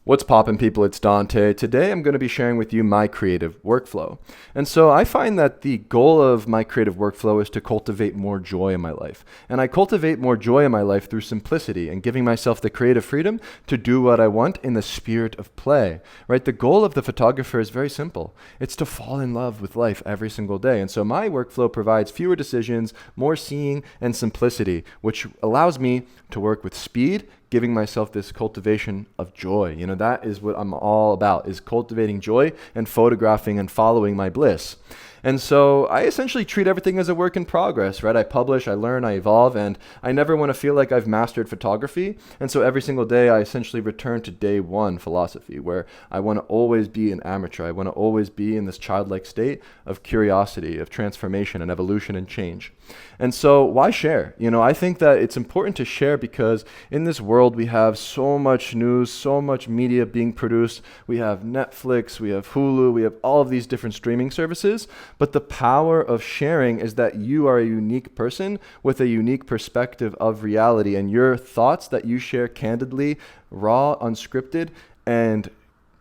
What's poppin', people? It's Dante. Today I'm going to be sharing with you my creative workflow. And so I find that the goal of my creative workflow is to cultivate more joy in my life. And I cultivate more joy in my life through simplicity and giving myself the creative freedom to do what I want in the spirit of play, right? The goal of the photographer is very simple. It's to fall in love with life every single day. And so my workflow provides fewer decisions, more seeing, and simplicity, which allows me to work with speed, giving myself this cultivation of joy. You know, that is what I'm all about, is cultivating joy and photographing and following my bliss. And so I essentially treat everything as a work in progress, right? I publish, I learn, I evolve, and I never want to feel like I've mastered photography. And so every single day I essentially return to day one philosophy, where I want to always be an amateur. I want to always be in this childlike state of curiosity, of transformation and evolution and change. And so why share? You know, I think that it's important to share because in this world we have so much news, so much media being produced. We have Netflix, we have Hulu, we have all of these different streaming services. But the power of sharing is that you are a unique person with a unique perspective of reality, and your thoughts that you share candidly, raw, unscripted, and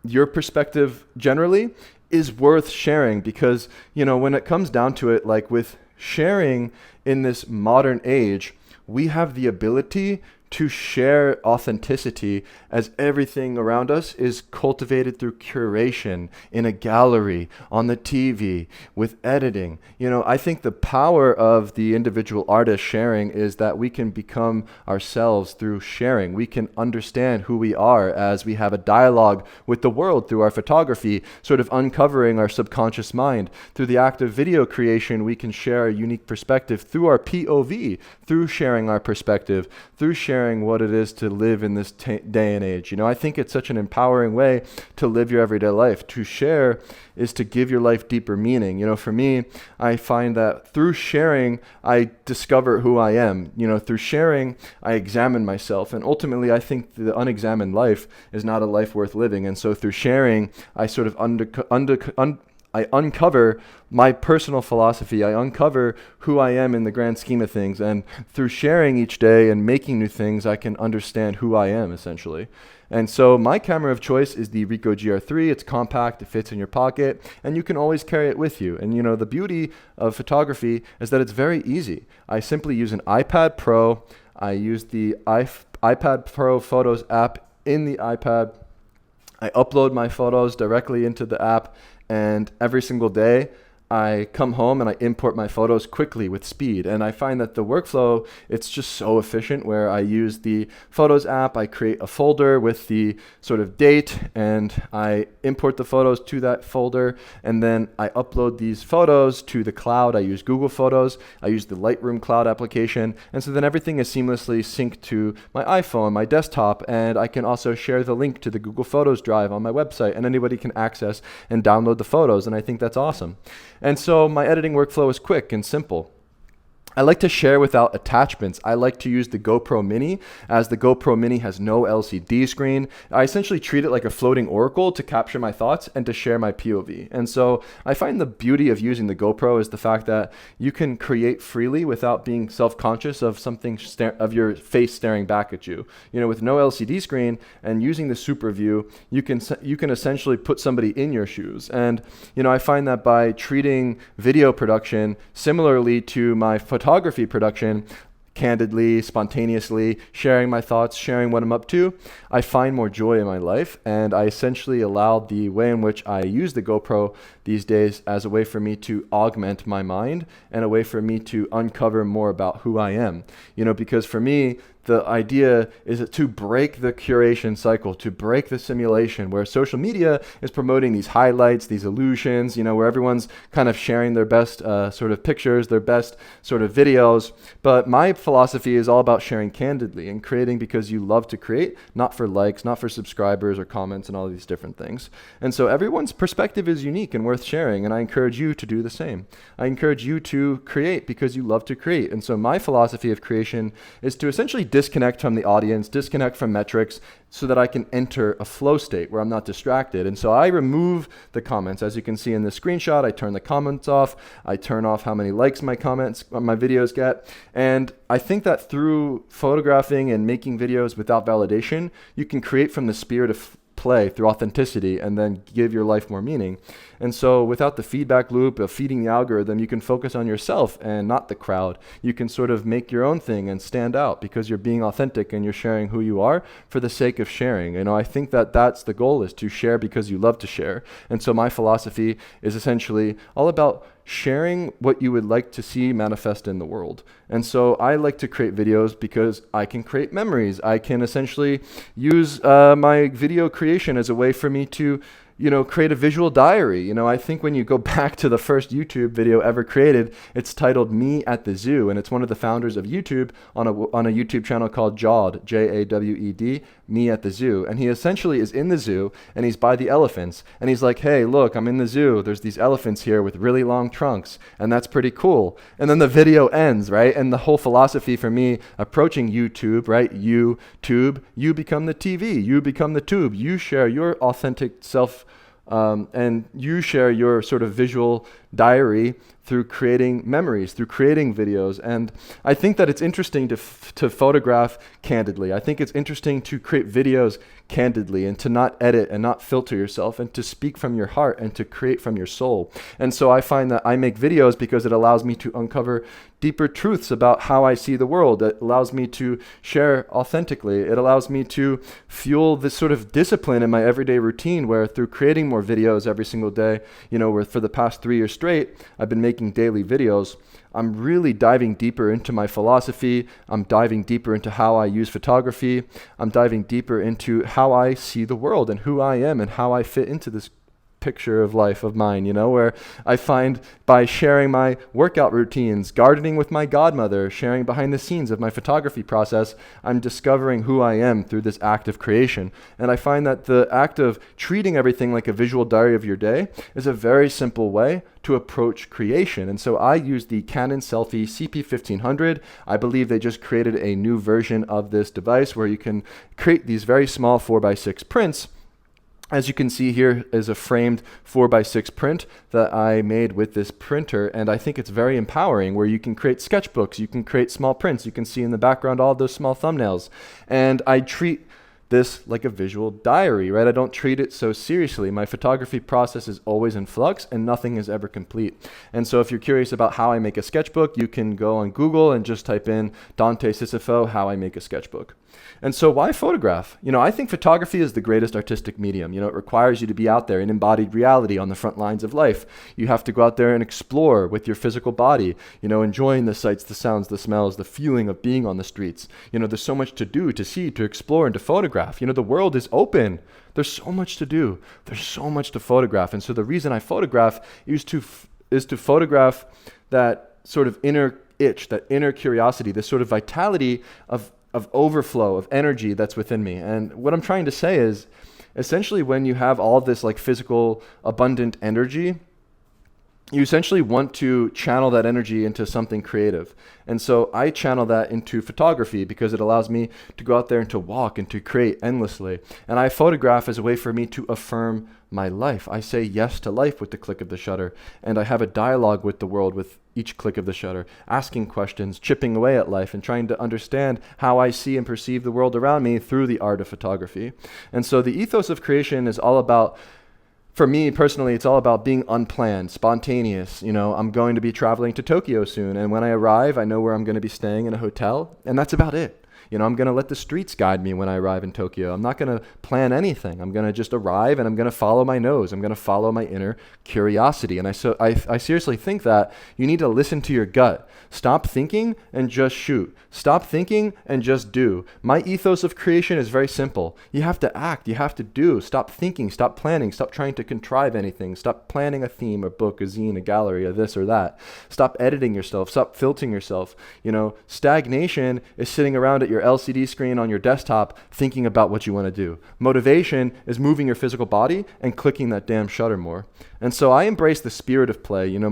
your perspective generally is worth sharing because, you know, when it comes down to it, like with sharing in this modern age, we have the ability to share authenticity as everything around us is cultivated through curation in a gallery, on the TV, with editing. You know, I think the power of the individual artist sharing is that we can become ourselves through sharing. We can understand who we are as we have a dialogue with the world through our photography, sort of uncovering our subconscious mind. Through the act of video creation, we can share a unique perspective through our POV, through sharing our perspective, through sharing what it is to live in this day and age. You know, I think it's such an empowering way to live your everyday life. To share is to give your life deeper meaning. You know, for me, I find that through sharing, I discover who I am. You know, through sharing, I examine myself. And ultimately, I think the unexamined life is not a life worth living. And so through sharing, I sort of I uncover my personal philosophy. I uncover who I am in the grand scheme of things. And through sharing each day and making new things, I can understand who I am, essentially. And so my camera of choice is the Ricoh GR III. It's compact, it fits in your pocket, and you can always carry it with you. And you know, the beauty of photography is that it's very easy. I simply use an iPad Pro. I use the iPad Pro Photos app in the iPad. I upload my photos directly into the app, and every single day I come home and I import my photos quickly with speed. And I find that the workflow, it's just so efficient, where I use the Photos app, I create a folder with the sort of date, and I import the photos to that folder, and then I upload these photos to the cloud. I use Google Photos, I use the Lightroom cloud application, and so then everything is seamlessly synced to my iPhone, my desktop, and I can also share the link to the Google Photos drive on my website, and anybody can access and download the photos, and I think that's awesome. And so my editing workflow is quick and simple. I like to share without attachments. I like to use the GoPro Mini, as the GoPro Mini has no LCD screen. I essentially treat it like a floating oracle to capture my thoughts and to share my POV. And so I find the beauty of using the GoPro is the fact that you can create freely without being self-conscious of something of your face staring back at you. You know, with no LCD screen and using the super view, you can essentially put somebody in your shoes. And you know, I find that by treating video production similarly to my photography production, candidly, spontaneously, sharing my thoughts, sharing what I'm up to, I find more joy in my life. And I essentially allow the way in which I use the GoPro these days as a way for me to augment my mind and a way for me to uncover more about who I am. You know, because for me, the idea is to break the curation cycle, to break the simulation, where social media is promoting these highlights, these illusions, you know, where everyone's kind of sharing their best sort of pictures, their best sort of videos. But my philosophy is all about sharing candidly and creating because you love to create, not for likes, not for subscribers or comments and all these different things. And so everyone's perspective is unique and worth sharing, and I encourage you to do the same. I encourage you to create because you love to create. And so my philosophy of creation is to essentially disconnect from the audience, disconnect from metrics, so that I can enter a flow state where I'm not distracted. And so I remove the comments. As you can see in the screenshot, I turn the comments off. I turn off how many likes my videos get. And I think that through photographing and making videos without validation, you can create from the spirit of play, through authenticity, and then give your life more meaning. And so without the feedback loop of feeding the algorithm, you can focus on yourself and not the crowd. You can sort of make your own thing and stand out because you're being authentic and you're sharing who you are for the sake of sharing. You know, I think that that's the goal, is to share because you love to share. And so my philosophy is essentially all about sharing what you would like to see manifest in the world. And so I like to create videos because I can create memories. I can essentially use my video creation as a way for me to, you know, create a visual diary. You know, I think when you go back to the first YouTube video ever created, it's titled Me at the Zoo, and it's one of the founders of YouTube on a YouTube channel called Jawed, Jawed, Me at the Zoo. And he essentially is in the zoo, and he's by the elephants, and he's like, hey, look, I'm in the zoo. There's these elephants here with really long trunks, and that's pretty cool. And then the video ends, right? And the whole philosophy for me approaching YouTube, right? YouTube, you become the TV, you become the tube, you share your authentic self, and you share your sort of visual diary through creating memories, through creating videos. And I think that it's interesting to photograph candidly. I think it's interesting to create videos candidly and to not edit and not filter yourself and to speak from your heart and to create from your soul. And so I find that I make videos because it allows me to uncover deeper truths about how I see the world. It allows me to share authentically. It allows me to fuel this sort of discipline in my everyday routine, where through creating more videos every single day, you know, where for the past 3 years straight, I've been making daily videos. I'm really diving deeper into my philosophy. I'm diving deeper into how I use photography. I'm diving deeper into how I see the world and who I am and how I fit into this picture of life of mine, you know, where I find by sharing my workout routines, gardening with my godmother, sharing behind the scenes of my photography process, I'm discovering who I am through this act of creation. And I find that the act of treating everything like a visual diary of your day is a very simple way to approach creation. And so I use the Canon Selfie CP1500. I believe they just created a new version of this device where you can create these very small 4x6 prints. As you can see, here is a framed 4x6 print that I made with this printer, and I think it's very empowering, where you can create sketchbooks, you can create small prints, you can see in the background all those small thumbnails. And I treat this like a visual diary, right? I don't treat it so seriously. My photography process is always in flux and nothing is ever complete. And so if you're curious about how I make a sketchbook, you can go on Google and just type in Dante Sisofo, how I make a sketchbook. And so why photograph? You know, I think photography is the greatest artistic medium. You know, it requires you to be out there in embodied reality on the front lines of life. You have to go out there and explore with your physical body, you know, enjoying the sights, the sounds, the smells, the feeling of being on the streets. You know, there's so much to do, to see, to explore, and to photograph. You know, the world is open. There's so much to do. There's so much to photograph. And so the reason I photograph is to photograph that sort of inner itch, that inner curiosity, this sort of vitality of overflow of energy that's within me. And what I'm trying to say is, essentially, when you have all this like physical abundant energy, you essentially want to channel that energy into something creative. And so I channel that into photography because it allows me to go out there and to walk and to create endlessly. And I photograph as a way for me to affirm my life. I say yes to life with the click of the shutter. And I have a dialogue with the world with each click of the shutter, asking questions, chipping away at life, and trying to understand how I see and perceive the world around me through the art of photography. And so the ethos of creation is all about, for me personally, it's all about being unplanned, spontaneous. You know, I'm going to be traveling to Tokyo soon, and when I arrive, I know where I'm going to be staying in a hotel, and that's about it. You know, I'm going to let the streets guide me when I arrive in Tokyo. I'm not going to plan anything. I'm going to just arrive and I'm going to follow my nose. I'm going to follow my inner curiosity. And I seriously think that you need to listen to your gut. Stop thinking and just shoot. Stop thinking and just do. My ethos of creation is very simple. You have to act. You have to do. Stop thinking. Stop planning. Stop trying to contrive anything. Stop planning a theme, a book, a zine, a gallery, a this or that. Stop editing yourself. Stop filtering yourself. You know, stagnation is sitting around at your LCD screen on your desktop thinking about what you want to do. Motivation is moving your physical body and clicking that damn shutter more. And so I embrace the spirit of play. You know,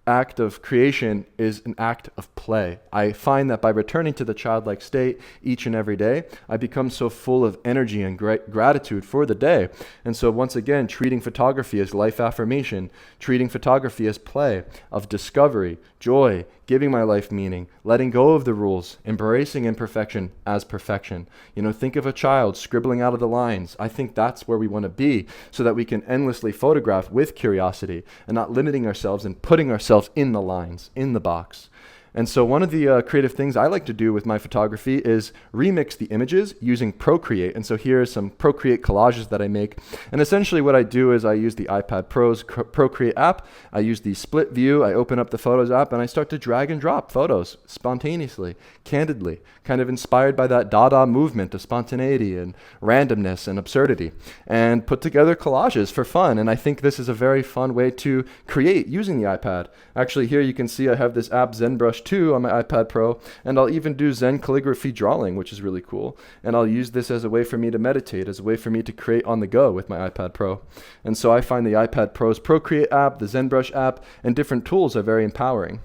act of creation is an act of play. I find that by returning to the childlike state each and every day, I become so full of energy and gratitude for the day. And so once again, treating photography as life affirmation, treating photography as play, of discovery, joy, giving my life meaning, letting go of the rules, embracing imperfection as perfection. Think of a child scribbling out of the lines. I think that's where we want to be, so that we can endlessly photograph with curiosity and not limiting ourselves and putting ourselves in the lines, in the box. And so one of the creative things I like to do with my photography is remix the images using Procreate. And so here are some Procreate collages that I make. And essentially what I do is I use the iPad Pro's Procreate app. I use the split view. I open up the Photos app and I start to drag and drop photos spontaneously, candidly, kind of inspired by that Dada movement of spontaneity and randomness and absurdity, and put together collages for fun. And I think this is a very fun way to create using the iPad. Actually, here you can see I have this app ZenBrush 2 on my iPad Pro, and I'll even do Zen calligraphy drawing, which is really cool. And I'll use this as a way for me to meditate, as a way for me to create on the go with my iPad Pro. And so I find the iPad Pro's Procreate app, the ZenBrush app, and different tools are very empowering.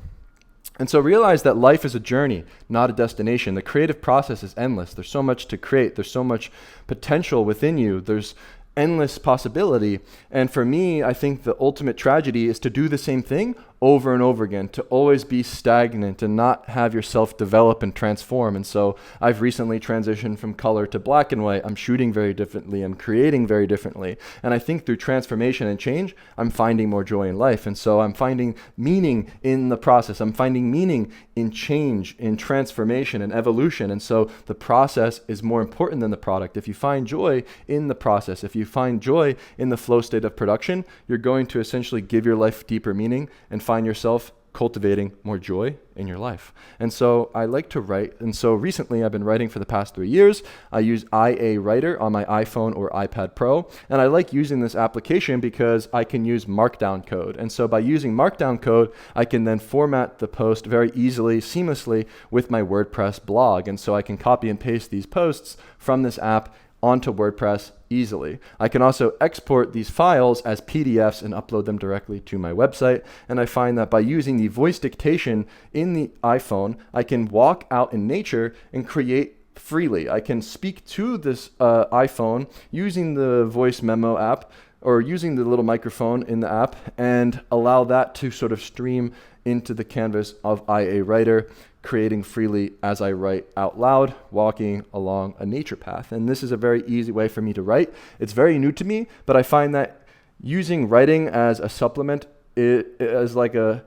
And so realize that life is a journey, not a destination. The creative process is endless. There's so much to create. There's so much potential within you. There's endless possibility. And for me, I think the ultimate tragedy is to do the same thing over and over again, to always be stagnant and not have yourself develop and transform. And so I've recently transitioned from color to black and white. I'm shooting very differently. I'm creating very differently. And I think through transformation and change, I'm finding more joy in life. And so I'm finding meaning in the process. I'm finding meaning in change, in transformation and evolution. And so the process is more important than the product. If you find joy in the process, if you find joy in the flow state of production, you're going to essentially give your life deeper meaning and find yourself cultivating more joy in your life. And so I like to write. And so recently I've been writing for the past 3 years. I use IA Writer on my iPhone or iPad Pro. And I like using this application because I can use Markdown code. And so by using Markdown code, I can then format the post very easily, seamlessly with my WordPress blog. And so I can copy and paste these posts from this app onto WordPress easily. I can also export these files as PDFs and upload them directly to my website. And I find that by using the voice dictation in the iPhone, I can walk out in nature and create freely. I can speak to this iPhone using the voice memo app or using the little microphone in the app and allow that to sort of stream into the canvas of IA Writer, creating freely as I write out loud, walking along a nature path. And this is a very easy way for me to write. It's very new to me, but I find that using writing as a supplement, as like a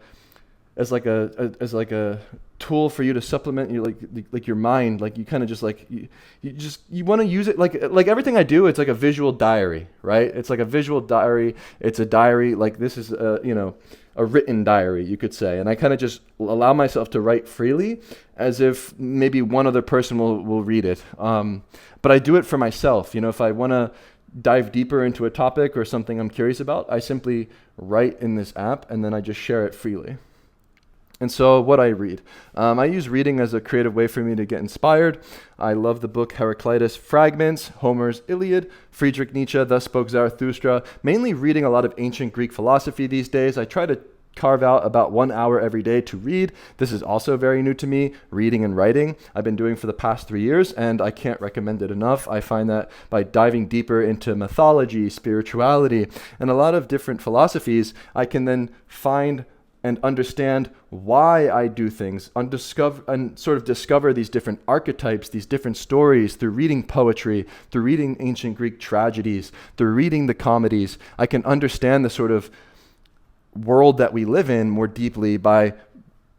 tool for you to supplement your like your mind, like you kind of just like you want to use it like everything I do. It's like a visual diary, right? It's like a visual diary. It's a diary. Like this is a written diary, you could say. And I kind of just allow myself to write freely as if maybe one other person will read it. But I do it for myself. If I want to dive deeper into a topic or something I'm curious about, I simply write in this app and then I just share it freely. And so what I read, I use reading as a creative way for me to get inspired. I love the book Heraclitus Fragments, Homer's Iliad, Friedrich Nietzsche, Thus Spoke Zarathustra, mainly reading a lot of ancient Greek philosophy these days. I try to carve out about 1 hour every day to read. This is also very new to me, reading and writing. I've been doing for the past 3 years, and I can't recommend it enough. I find that by diving deeper into mythology, spirituality, and a lot of different philosophies, I can then find and understand why I do things, and sort of discover these different archetypes, these different stories through reading poetry, through reading ancient Greek tragedies, through reading the comedies. I can understand the sort of world that we live in more deeply by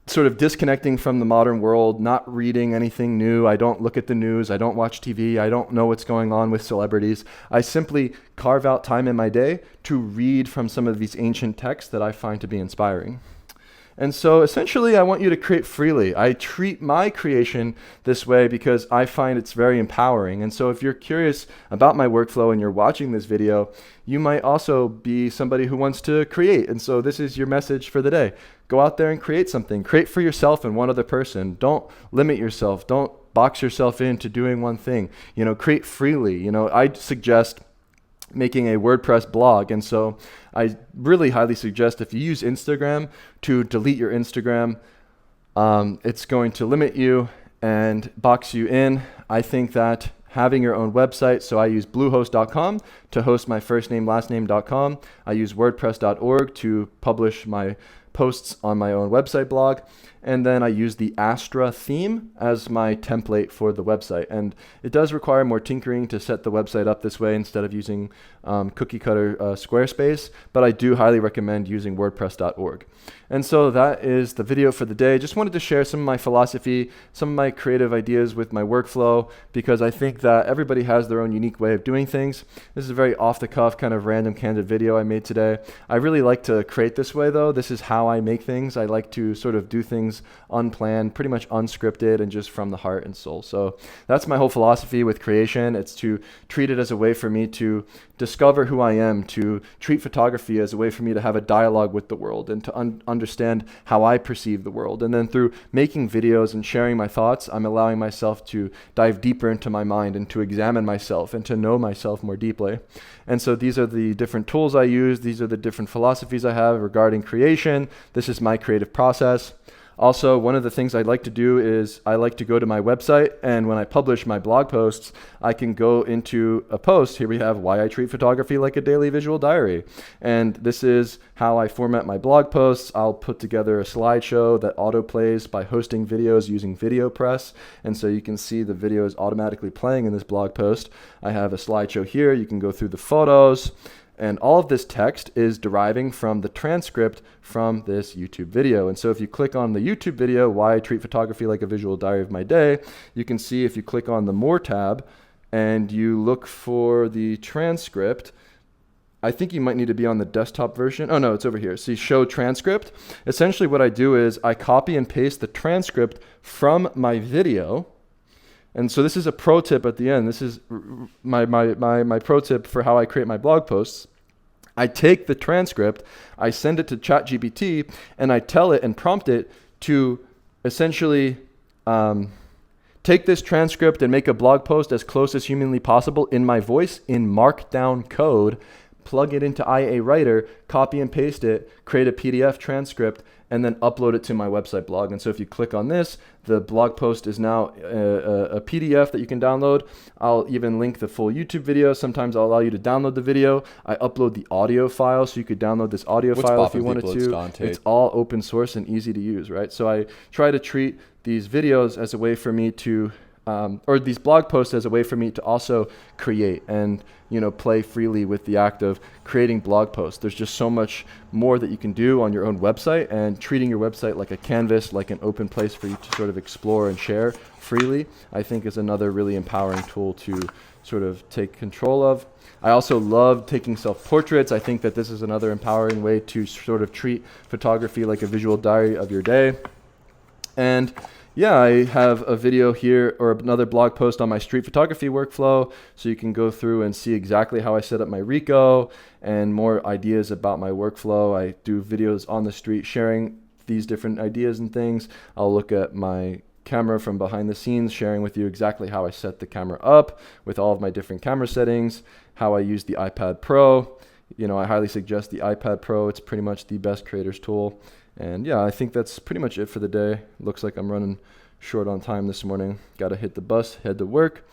sort of disconnecting from the modern world, not reading anything new. I don't look at the news. I don't watch TV. I don't know what's going on with celebrities. I simply carve out time in my day to read from some of these ancient texts that I find to be inspiring. And so essentially, I want you to create freely. I treat my creation this way because I find it's very empowering. And so if you're curious about my workflow and you're watching this video, you might also be somebody who wants to create. And so this is your message for the day. Go out there and create something. Create for yourself and one other person. Don't limit yourself. Don't box yourself into doing one thing. Create freely. I suggest making a WordPress blog. And so I really highly suggest, if you use Instagram, to delete your Instagram. It's going to limit you and box you in. I think that having your own website, so I use bluehost.com to host my first name, last name.com. I use wordpress.org to publish my posts on my own website blog. And then I use the Astra theme as my template for the website. And it does require more tinkering to set the website up this way instead of using cookie cutter Squarespace, but I do highly recommend using wordpress.org. And so that is the video for the day. Just wanted to share some of my philosophy, some of my creative ideas with my workflow, because I think that everybody has their own unique way of doing things. This is a very off the cuff, kind of random, candid video I made today. I really like to create this way though. This is how I make things. I like to sort of do things unplanned, pretty much unscripted, and just from the heart and soul. So that's my whole philosophy with creation. It's to treat it as a way for me to discover who I am, to treat photography as a way for me to have a dialogue with the world and to understand how I perceive the world. And then through making videos and sharing my thoughts, I'm allowing myself to dive deeper into my mind and to examine myself and to know myself more deeply. And so these are the different tools I use. These are the different philosophies I have regarding creation. This is my creative process. Also, one of the things I like to do is I like to go to my website, and when I publish my blog posts, I can go into a post. Here we have why I treat photography like a daily visual diary. And this is how I format my blog posts. I'll put together a slideshow that autoplays by hosting videos using VideoPress. And so you can see the videos automatically playing in this blog post. I have a slideshow here. You can go through the photos. And all of this text is deriving from the transcript from this YouTube video. And so if you click on the YouTube video, why I treat photography like a visual diary of my day, you can see if you click on the More tab and you look for the transcript, I think you might need to be on the desktop version. Oh no, it's over here. See, show transcript. Essentially what I do is I copy and paste the transcript from my video. And so this is a pro tip at the end. This is my pro tip for how I create my blog posts. I take the transcript, I send it to ChatGPT, and I tell it and prompt it to essentially take this transcript and make a blog post as close as humanly possible in my voice in markdown code, plug it into IA Writer, copy and paste it, create a PDF transcript, and then upload it to my website blog. And so if you click on this, the blog post is now a PDF that you can download. I'll even link the full YouTube video. Sometimes I'll allow you to download the video. I upload the audio file, so you could download this audio file if you wanted to. Dante? It's all open source and easy to use, right? So I try to treat these videos as a way for me to or these blog posts as a way for me to also create and, you know, play freely with the act of creating blog posts. There's just so much more that you can do on your own website, and treating your website like a canvas, like an open place for you to sort of explore and share freely, I think is another really empowering tool to sort of take control of. I also love taking self-portraits. I think that this is another empowering way to sort of treat photography like a visual diary of your day. And yeah, I have a video here or another blog post on my street photography workflow, so you can go through and see exactly how I set up my Ricoh and more ideas about my workflow. I do videos on the street sharing these different ideas and things. I'll look at my camera from behind the scenes, sharing with you exactly how I set the camera up with all of my different camera settings, how I use the iPad Pro. You know, I highly suggest the iPad Pro. It's pretty much the best creator's tool. And yeah, I think that's pretty much it for the day. Looks like I'm running short on time this morning. Got to hit the bus, head to work.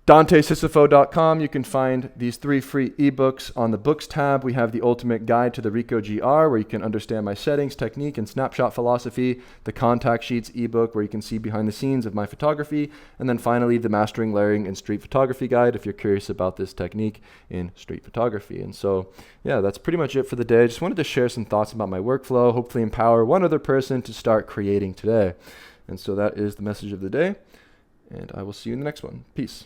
DanteSisofo.com. You can find these 3 free ebooks on the books tab. We have the ultimate guide to the Ricoh GR, where you can understand my settings, technique, and snapshot philosophy. The contact sheets ebook, where you can see behind the scenes of my photography. And then finally, the mastering, layering, and street photography guide, if you're curious about this technique in street photography. And so, yeah, that's pretty much it for the day. I just wanted to share some thoughts about my workflow, hopefully empower one other person to start creating today. And so that is the message of the day. And I will see you in the next one. Peace.